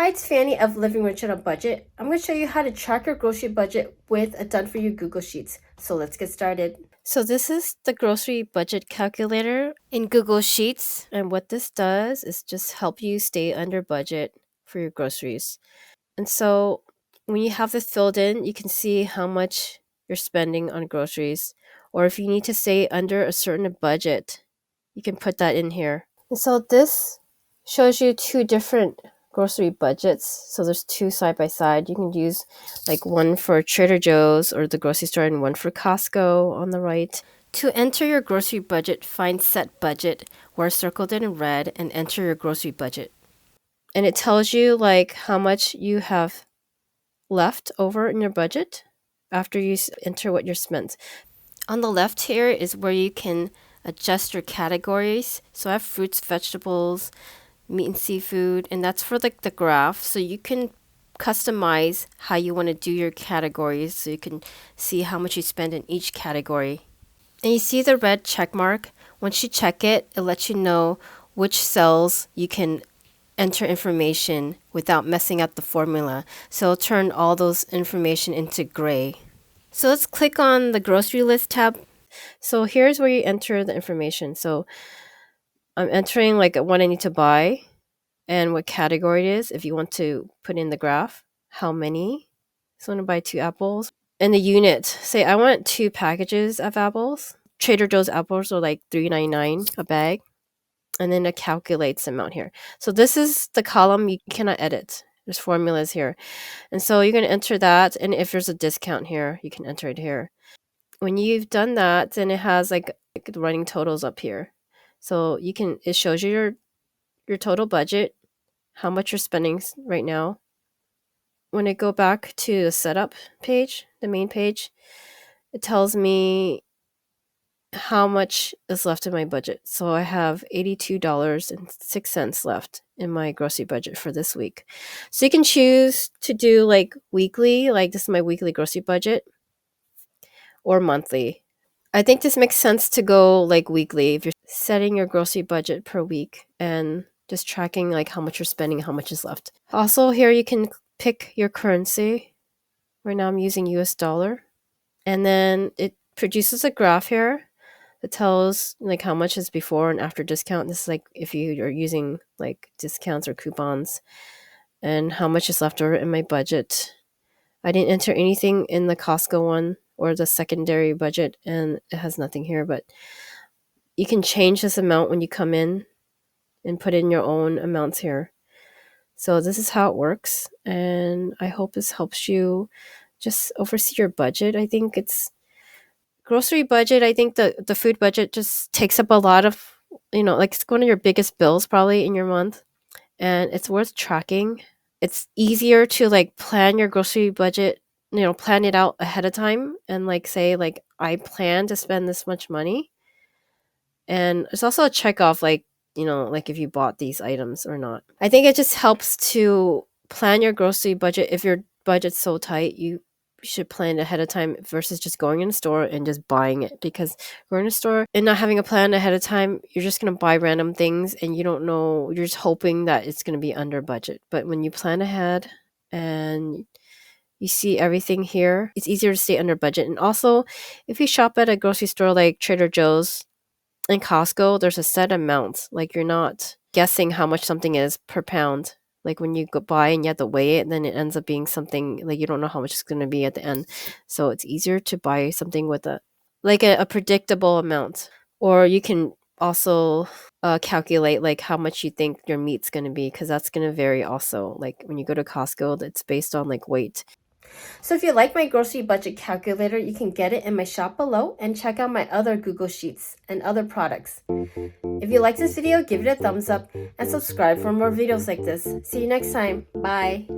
Hi, it's Fanny of Living Rich on a Budget. I'm going to show you how to track your grocery budget with a done-for-you Google Sheets. So let's get started. So this is the grocery budget calculator in Google Sheets. And what this does is just help you stay under budget for your groceries. And so when you have this filled in, you can see how much you're spending on groceries. Or if you need to stay under a certain budget, you can put that in here. And so this shows you two different grocery budgets. So there's two side by side. You can use like one for Trader Joe's or the grocery store and one for Costco on the right. To enter your grocery budget, find Set Budget, where circled in red, and enter your grocery budget. And it tells you like how much you have left over in your budget after you enter what you're spent. On the left here is where you can adjust your categories. So I have fruits, vegetables, meat and seafood, and that's for like the graph. So you can customize how you want to do your categories so you can see how much you spend in each category. And you see the red check mark. Once you check it, it lets you know which cells you can enter information without messing up the formula. So it'll turn all those information into gray. So let's click on the grocery list tab. So here's where you enter the information. So I'm entering like what I need to buy and what category it is. If you want to put in the graph, how many. So I'm going to buy 2 apples. And the unit, say I want 2 packages of apples. Trader Joe's apples are like $3.99 a bag. And then it calculates the amount here. So this is the column you cannot edit. There's formulas here. And so you're going to enter that. And if there's a discount here, you can enter it here. When you've done that, then it has like the running totals up here. So it shows you your total budget, how much you're spending right now. When I go back to the setup page, the main page, it tells me how much is left in my budget. So I have $82.06 left in my grocery budget for this week. So you can choose to do like weekly, like this is my weekly grocery budget, or monthly. I think this makes sense to go like weekly if you're setting your grocery budget per week and just tracking like how much you're spending, how much is left. Also here you can pick your currency. Right now I'm using US dollar. And then it produces a graph here that tells like how much is before and after discount. This is like if you are using like discounts or coupons, and how much is left over in my budget. I didn't enter anything in the Costco one or the secondary budget, and it has nothing here, but you can change this amount when you come in and put in your own amounts here. So this is how it works, and I hope this helps you just oversee your budget. I think it's grocery budget. I think the food budget just takes up a lot of, like it's one of your biggest bills probably in your month, and it's worth tracking. It's easier to like plan your grocery budget, plan it out ahead of time and like say like I plan to spend this much money. And it's also a check off like, like if you bought these items or not. I think it just helps to plan your grocery budget. If your budget's so tight, you should plan ahead of time versus just going in a store and just buying it, because going in a store and not having a plan ahead of time, you're just going to buy random things and you don't know, you're just hoping that it's going to be under budget. But when you plan ahead and you see everything here, it's easier to stay under budget. And also, if you shop at a grocery store like Trader Joe's and Costco, there's a set amount. Like you're not guessing how much something is per pound. Like when you go buy and you have to weigh it, and then it ends up being something like you don't know how much it's going to be at the end. So it's easier to buy something with a predictable amount. Or you can also calculate like how much you think your meat's going to be, because that's going to vary also. Like when you go to Costco, it's based on like weight. So if you like my grocery budget calculator, you can get it in my shop below and check out my other Google Sheets and other products. If you like this video, give it a thumbs up and subscribe for more videos like this. See you next time. Bye.